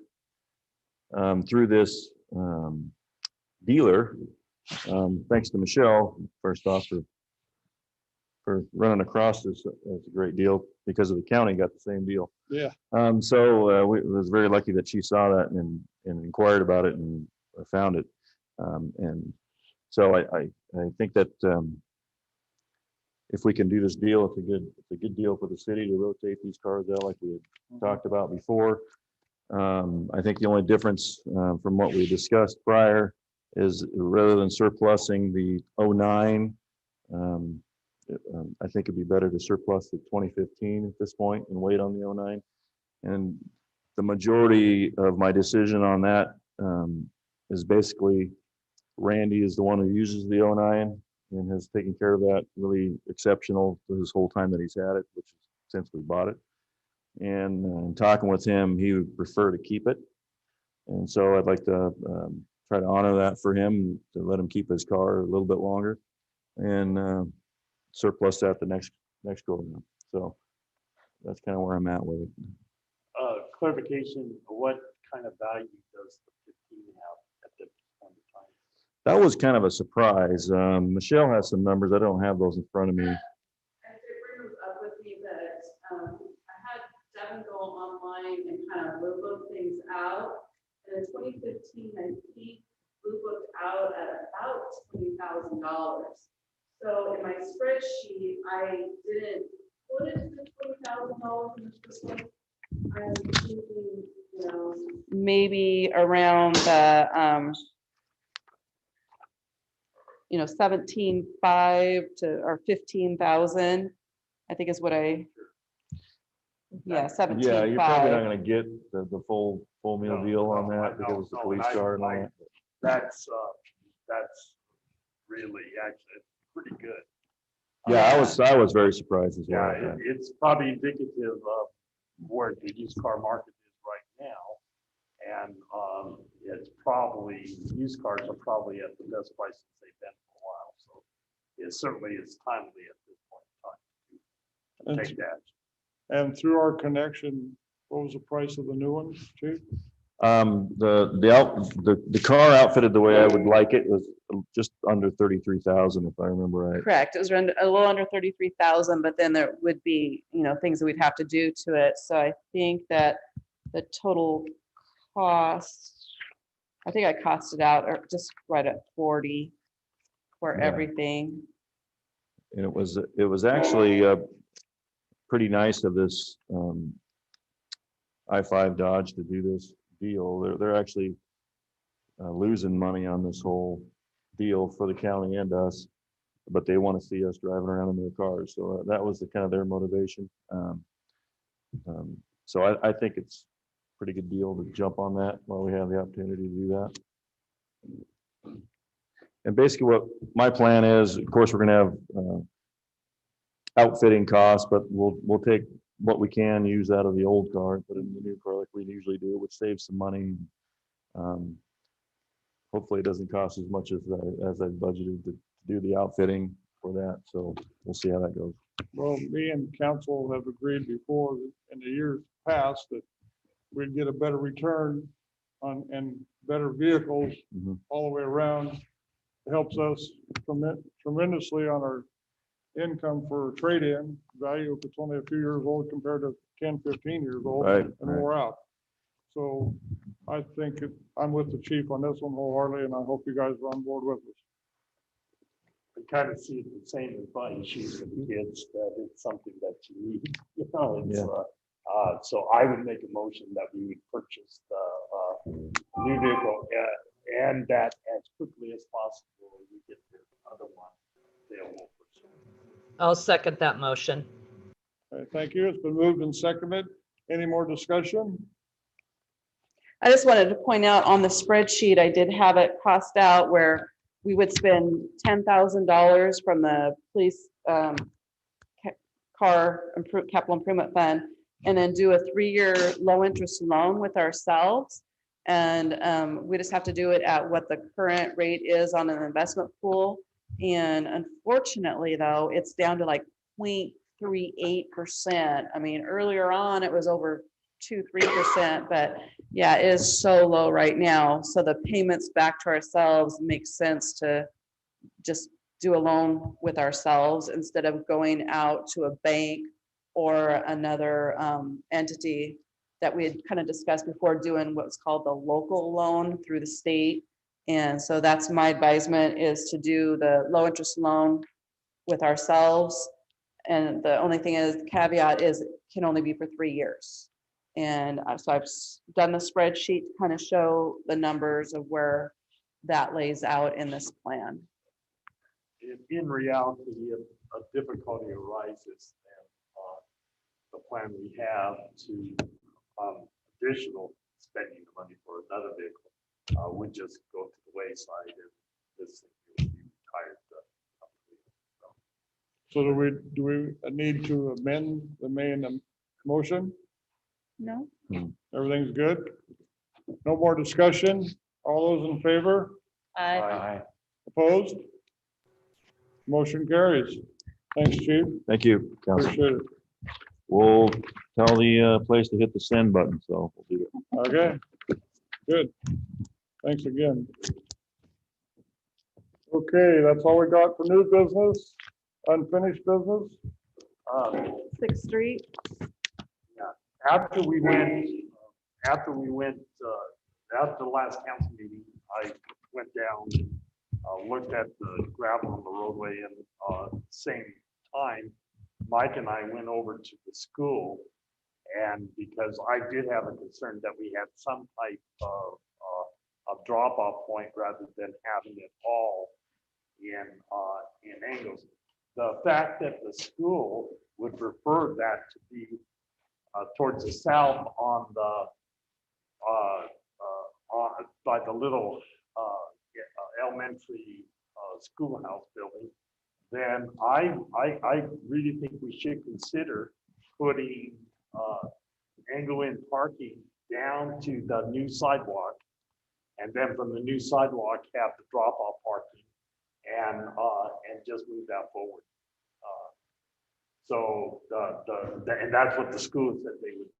Speaker 4: through this dealer, thanks to Michelle, first off, for running across this, it's a great deal because of the county got the same deal.
Speaker 2: Yeah.
Speaker 4: So we was very lucky that she saw that and inquired about it and found it. And so I think that if we can do this deal, it's a good deal for the city to rotate these cars out like we had talked about before. I think the only difference from what we discussed prior is rather than surplusing the 09, I think it'd be better to surplus the 2015 at this point and wait on the 09. And the majority of my decision on that is basically Randy is the one who uses the 09 and has taken care of that really exceptional for his whole time that he's had it, which is since we bought it. And talking with him, he would prefer to keep it. And so I'd like to try to honor that for him, to let him keep his car a little bit longer and surplus that the next go around. So that's kind of where I'm at with it.
Speaker 5: Clarification, what kind of value does the 15 have at this point in time?
Speaker 4: That was kind of a surprise. Michelle has some numbers. I don't have those in front of me.
Speaker 3: I did bring those up with me, but I had Devin go online and kind of blue book things out. And in 2015, I peaked blue booked out at about $20,000. So in my spreadsheet, I didn't put it to $20,000 in this one. I'm thinking, maybe around the 17.5 to or 15,000, I think is what yeah, 17.5.
Speaker 4: Yeah, you're probably not going to get the full meal deal on that because it's the police car and all that.
Speaker 5: That's really actually pretty good.
Speaker 4: Yeah, I was very surprised as well.
Speaker 5: Yeah, it's probably indicative of where the used car market is right now. And it's probably, used cars are probably at the best prices they've been for a while. So it certainly is timely at this point in time to take that.
Speaker 2: And through our connection, what was the price of the new ones, Chief?
Speaker 4: The car outfitted the way I would like it was just under 33,000, if I remember right.
Speaker 3: Correct. It was around a little under 33,000, but then there would be, things that we'd have to do to it. So I think that the total cost, I think I costed out or just right at 40 for everything.
Speaker 4: And it was actually pretty nice of this I-5 Dodge to do this deal. They're actually losing money on this whole deal for the county and us, but they want to see us driving around in their cars. So that was the kind of their motivation. So I think it's a pretty good deal to jump on that while we have the opportunity to do that. And basically what my plan is, of course, we're going to have outfitting costs, but we'll take what we can use out of the old car and put it in the new car like we usually do, which saves some money. Hopefully it doesn't cost as much as I budgeted to do the outfitting for that. So we'll see how that goes.
Speaker 2: Well, me and council have agreed before in the years past that we'd get a better return on and better vehicles all the way around. It helps us tremendously on our income for trade-in value if it's only a few years old compared to 10, 15 years old and more out. So I think I'm with the chief on this one wholeheartedly, and I hope you guys are on board with us.
Speaker 5: I kind of see the same as buying shoes for the kids, that it's something that you need, so I would make a motion that we would purchase the new vehicle and that as quickly as possible, we get the other one available.
Speaker 6: I'll second that motion.
Speaker 2: Okay, thank you. It's been moved and seconded. Any more discussion?
Speaker 3: I just wanted to point out on the spreadsheet, I did have it cost out where we would spend $10,000 from the police capital improvement fund and then do a 3-year low interest loan with ourselves. And we just have to do it at what the current rate is on an investment pool. And unfortunately, though, it's down to like 0.38%. I mean, earlier on, it was over 2-3%, but yeah, it is so low right now. So the payments back to ourselves makes sense to just do a loan with ourselves instead of going out to a bank or another entity that we had kind of discussed before, doing what's called the local loan through the state. And so that's my advisement, is to do the low interest loan with ourselves. And the only thing is, caveat is, it can only be for 3 years. And so I've done the spreadsheet to kind of show the numbers of where that lays out in this plan.
Speaker 5: In reality, if a difficulty arises, then the plan we have to additional spending the money for another vehicle would just go to the wayside and this thing would be retired.
Speaker 2: So do we need to amend the main motion?
Speaker 3: No?
Speaker 2: Everything's good? No more discussion? All those in favor? Opposed? Motion carries. Thanks, Chief.
Speaker 4: Thank you, Council.
Speaker 2: Appreciate it.
Speaker 4: We'll tell the place to hit the send button, so we'll do it.
Speaker 2: Okay, good. Thanks again. Okay, that's all we got for new business, unfinished business.
Speaker 3: 6th Street.
Speaker 5: After we went, after the last council meeting, I went down, looked at the gravel on the roadway, and same time, Mike and I went over to the school, and because I did have a concern that we had some type of drop-off point rather than having it all in angles. The fact that the school would prefer that to be towards the south on the by the little elementary schoolhouse building, then I really think we should consider putting angle-in parking down to the new sidewalk, and then from the new sidewalk have the drop-off parking, and just move that forward. So and that's what the school said they would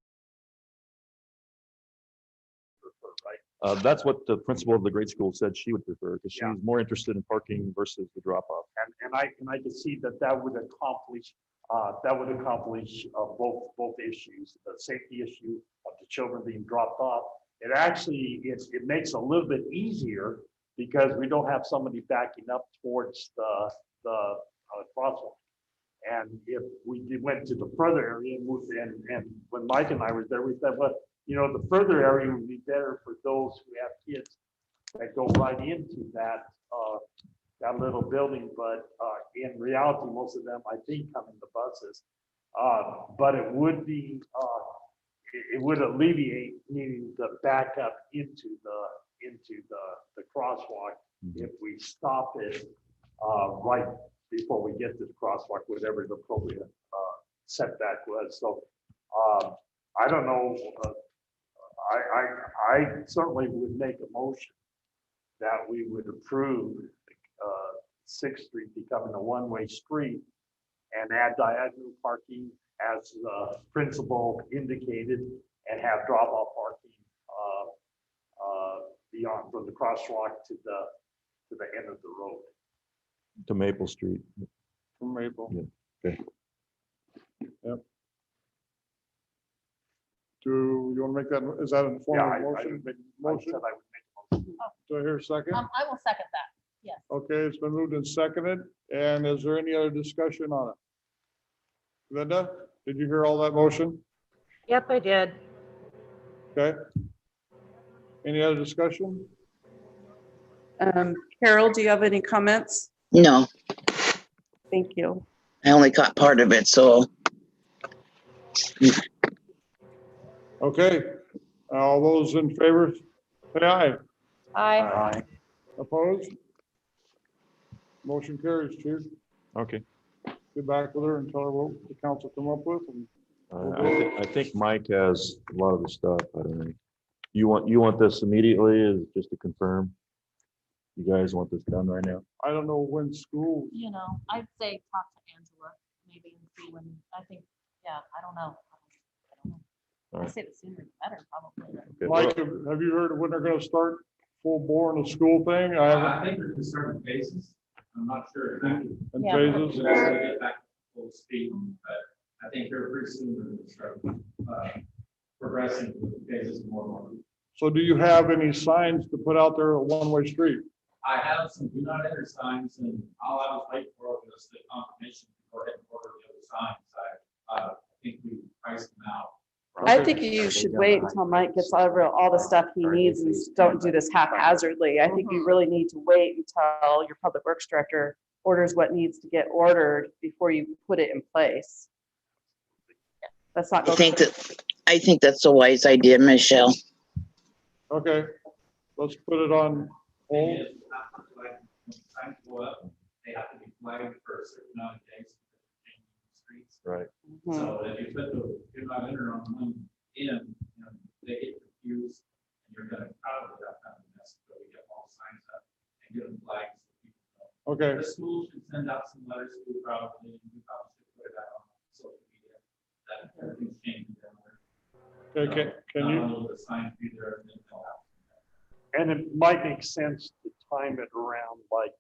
Speaker 5: prefer, right?
Speaker 4: That's what the principal of the grade school said she would prefer, because she's
Speaker 5: Yeah.
Speaker 4: more interested in parking versus the drop off.
Speaker 5: And I could see that would accomplish both issues, the safety issue of the children being dropped off. It actually, it makes it a little bit easier because we don't have somebody backing up towards the crosswalk. And if we went to the further area and moved in, and when Mike and I were there, we said, well, you know, the further area would be better for those who have kids that go right into that little building. But in reality, most of them, I think, come in the buses. But it would be, it would alleviate needing to back up into the crosswalk if we stop it right before we get to the crosswalk, whatever the appropriate setback was. So I don't know. I certainly would make a motion that we would approve 6th Street becoming a one-way street and add diagonal parking as the principal indicated, and have drop-off parking beyond from the crosswalk to the end of the road.
Speaker 4: To Maple Street.
Speaker 2: From Maple.
Speaker 4: Yeah, okay.
Speaker 2: Yep. Do you want to make that, is that in the form
Speaker 5: Yeah,
Speaker 2: of
Speaker 5: I
Speaker 2: a motion?
Speaker 5: would make- I
Speaker 2: Motion,
Speaker 5: said I would make a motion.
Speaker 2: do I hear a second?
Speaker 8: I will second that. Yes.
Speaker 2: Okay, it's been moved and seconded, and is there any other discussion on it? Linda, did you hear all that motion?
Speaker 6: Yep, I did.
Speaker 2: Okay. Any other discussion?
Speaker 3: Carol, do you have any comments?
Speaker 9: No,
Speaker 3: Thank you.
Speaker 9: I only caught part of it, so
Speaker 2: Okay, all those in favor, say aye.
Speaker 8: I
Speaker 2: Opposed? Motion carries, Chief.
Speaker 4: Okay.
Speaker 2: Get back with her and tell her what the council come up with, and
Speaker 4: I think Mike has a lot of the stuff. I don't know. You want this immediately, is just to confirm? you guys want this done right now?
Speaker 2: I don't know when school,
Speaker 1: You know, I'd say talk to Angela maybe and see when, I think, yeah, I don't know. I
Speaker 4: Alright.
Speaker 1: say the sooner the better, probably.
Speaker 4: Okay, well,
Speaker 2: Mike, have you heard when they're gonna start full bore in the school thing? I haven't,
Speaker 10: I think there's a certain phases. I'm not sure exactly.
Speaker 2: in
Speaker 1: Yeah.
Speaker 2: phases.
Speaker 10: When it's gonna get back to full speed, but I think they're pretty soon they're gonna start progressing with phases more and more.
Speaker 2: So do you have any signs to put out there, a one-way street?
Speaker 10: I have some do not enter signs, and all I was waiting for was the confirmation before I order the other signs. I think we priced them out.
Speaker 3: I think you should wait until Mike gets all the stuff he needs and don't do this haphazardly. I think you really need to wait until your public works director orders what needs to get ordered before you put it in place. That's not.
Speaker 9: I think that's a wise idea, Michelle.
Speaker 2: Okay, let's put it on hold.
Speaker 10: Thing is, after, like, when signs go up, they have to be flagged for a certain amount of days. Streets.
Speaker 4: right.
Speaker 3: Mhm.
Speaker 10: So if you put the do not enter on one end, you know, they get confused, and you're gonna probably that kind of mess, so we get all signs up and get them flagged. So people know.
Speaker 2: Okay,
Speaker 10: The school should send out some letters, we probably should put it out on social media, that everything's changing down there.
Speaker 2: okay, can
Speaker 10: Not
Speaker 2: you,
Speaker 10: only will the signs be there, and then they'll have.
Speaker 5: And it might make sense to time it around like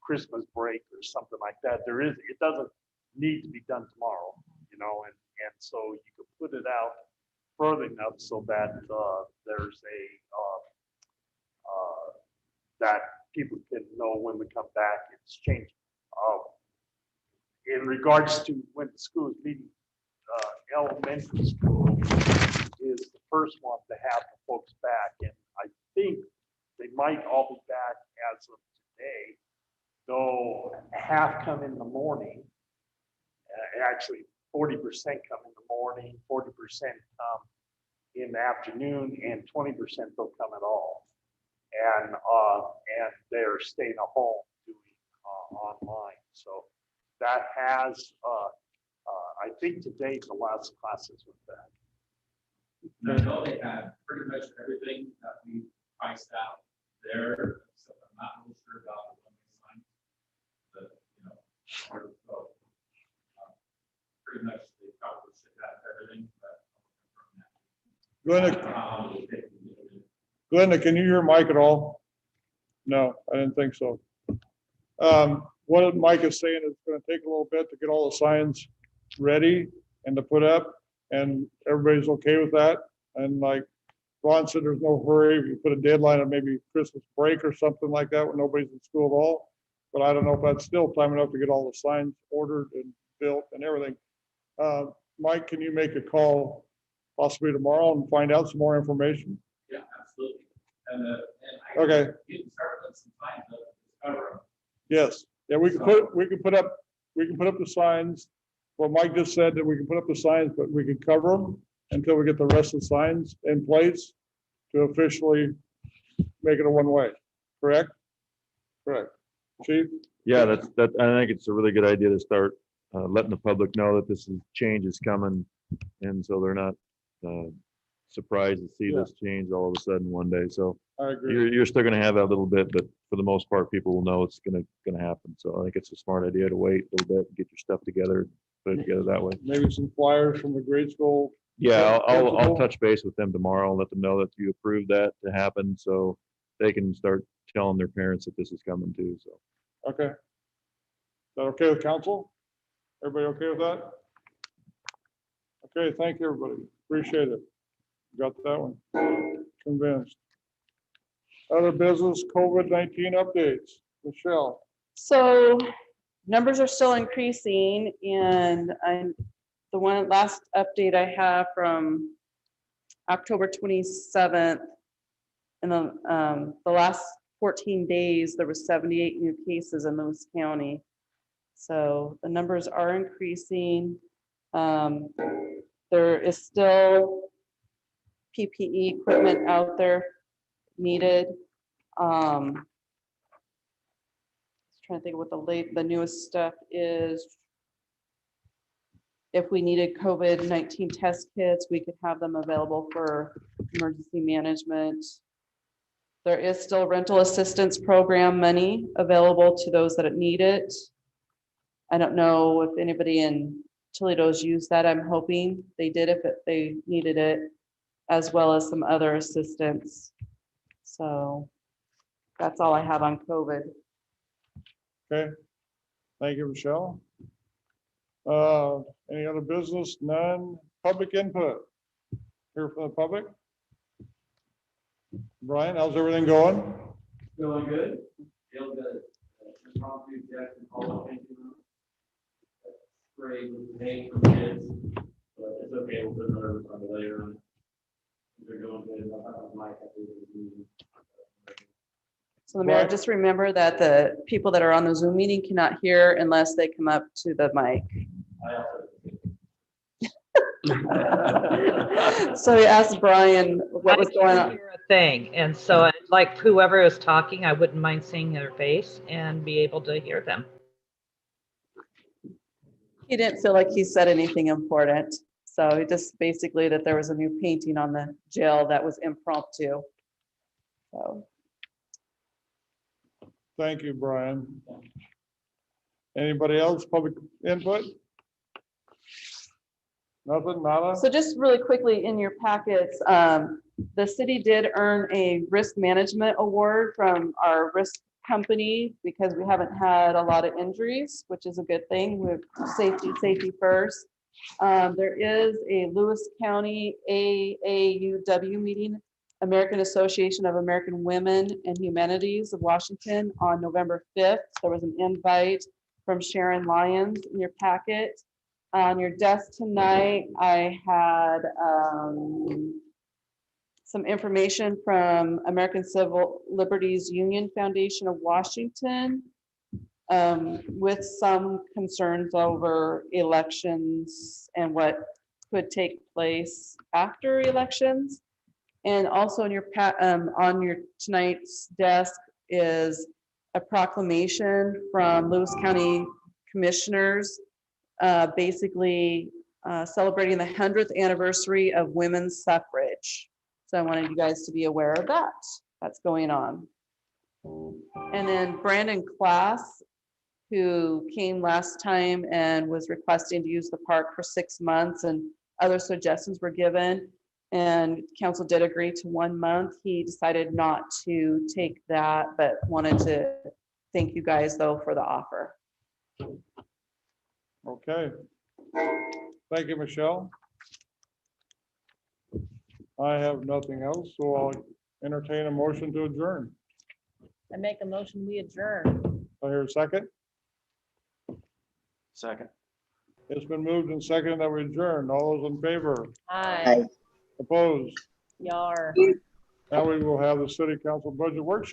Speaker 5: Christmas break or something like that. It doesn't need to be done tomorrow, you know, and so you could put it out further enough so that there's that people can know when we come back, it's changing. In regards to when the school is meeting, elementary school is the first one to have the folks back, and I think they might all be back as of today, though half come in the morning. Actually, 40% come in the morning, 40% come in the afternoon, and 20% don't come at all. And they're staying at home doing online. So that has, I think today the last classes with that.
Speaker 10: And I know they had pretty much everything that we priced out there, so I'm not really sure about the one-way signs. But, you know, so, pretty much they probably should have everything, but.
Speaker 2: Glenda, Glenda, can you hear Mike at all? No, I didn't think so. What Mike is saying is it's gonna take a little bit to get all the signs ready and to put up, and everybody's okay with that. And like Ron said, there's no hurry. We put a deadline of maybe Christmas break or something like that when nobody's in school at all. But I don't know if that's still time enough to get all the signs ordered and built and everything. Mike, can you make a call possibly tomorrow and find out some more information?
Speaker 10: Yeah, absolutely. And
Speaker 2: Okay.
Speaker 10: You can start putting some signs up, cover them.
Speaker 2: Yes, yeah, we can put up the signs. Well, Mike just said that we can put up the signs, but we can cover them until we get the rest of the signs in place to officially make it a one-way, correct? Correct. Chief?
Speaker 4: Yeah, I think it's a really good idea to start letting the public know that change is coming. And so they're not surprised to see this change all of a sudden one day. So
Speaker 2: I agree.
Speaker 4: you're still gonna have that little bit, but for the most part, people will know it's gonna happen. So I think it's a smart idea to wait a little bit, and get your stuff together, put it together that way.
Speaker 2: Maybe some flyers from the grade school.
Speaker 4: Yeah, I'll
Speaker 2: Principal?
Speaker 4: touch base with them tomorrow and let them know that you approved that to happen, so they can start telling their parents that this is coming too, so.
Speaker 2: Okay. Is that okay with council? Everybody okay with that? Okay, thank you, everybody. Appreciate it. Got that one. Convinced. Other business, COVID-19 updates. Michelle.
Speaker 3: So numbers are still increasing, and the last update I have from October 27th, in the last 14 days, there was 78 new cases in Lewis County. So the numbers are increasing. There is still PPE equipment out there needed. Trying to think of what the newest stuff is. If we needed COVID-19 test kits, we could have them available for emergency management. There is still rental assistance program money available to those that need it. I don't know if anybody in Toledo's used that. I'm hoping they did if they needed it, as well as some other assistance. So that's all I have on COVID.
Speaker 2: Okay. Thank you, Michelle. Any other business? None. Public input? Here from the public? Brian, how's everything going?
Speaker 10: Feeling good? Feel good. Impromptu Jackson Hall painting room. Spray with paint for kids, but it's okay, we'll put another on the later on. They're going good. I'll have a mic at the end of the meeting.
Speaker 3: So the mayor,
Speaker 2: Right.
Speaker 3: just remember that the people that are on the Zoom meeting cannot hear unless they come up to the mic.
Speaker 10: I also.
Speaker 3: So he asked Brian what was going
Speaker 6: I
Speaker 3: on.
Speaker 6: hear a thing, and so like whoever is talking, I wouldn't mind seeing their face and be able to hear them.
Speaker 3: He didn't feel like he said anything important. So he just basically that there was a new painting on the jail that was impromptu. So
Speaker 2: Thank you, Brian. Anybody else, public input? Nothing, nada?
Speaker 3: So just really quickly in your packets, the city did earn a risk management award from our risk company because we haven't had a lot of injuries, which is a good thing. With safety first. There is a Lewis County AAUW meeting, American Association of American Women and Humanities of Washington, on November 5th. There was an invite from Sharon Lyons in your packet. On your desk tonight, I had some information from American Civil Liberties Union Foundation of Washington with some concerns over elections and what could take place after elections. And also in your on your tonight's desk is a proclamation from Lewis County Commissioners, basically celebrating the 100th anniversary of women's suffrage. So I wanted you guys to be aware of that. That's going on. And then Brandon Class, who came last time and was requesting to use the park for 6 months, and other suggestions were given, and council did agree to 1 month. He decided not to take that, but wanted to thank you guys though for the offer.
Speaker 2: Okay. Thank you, Michelle. I have nothing else, so I'll entertain a motion to adjourn.
Speaker 8: I make a motion, we adjourn.
Speaker 2: I hear a second.
Speaker 7: Second.
Speaker 2: It's been moved and seconded that we adjourn. All those in favor?
Speaker 8: Aye.
Speaker 2: Opposed?
Speaker 8: Yar.
Speaker 2: Now we will have the city council budget workshop.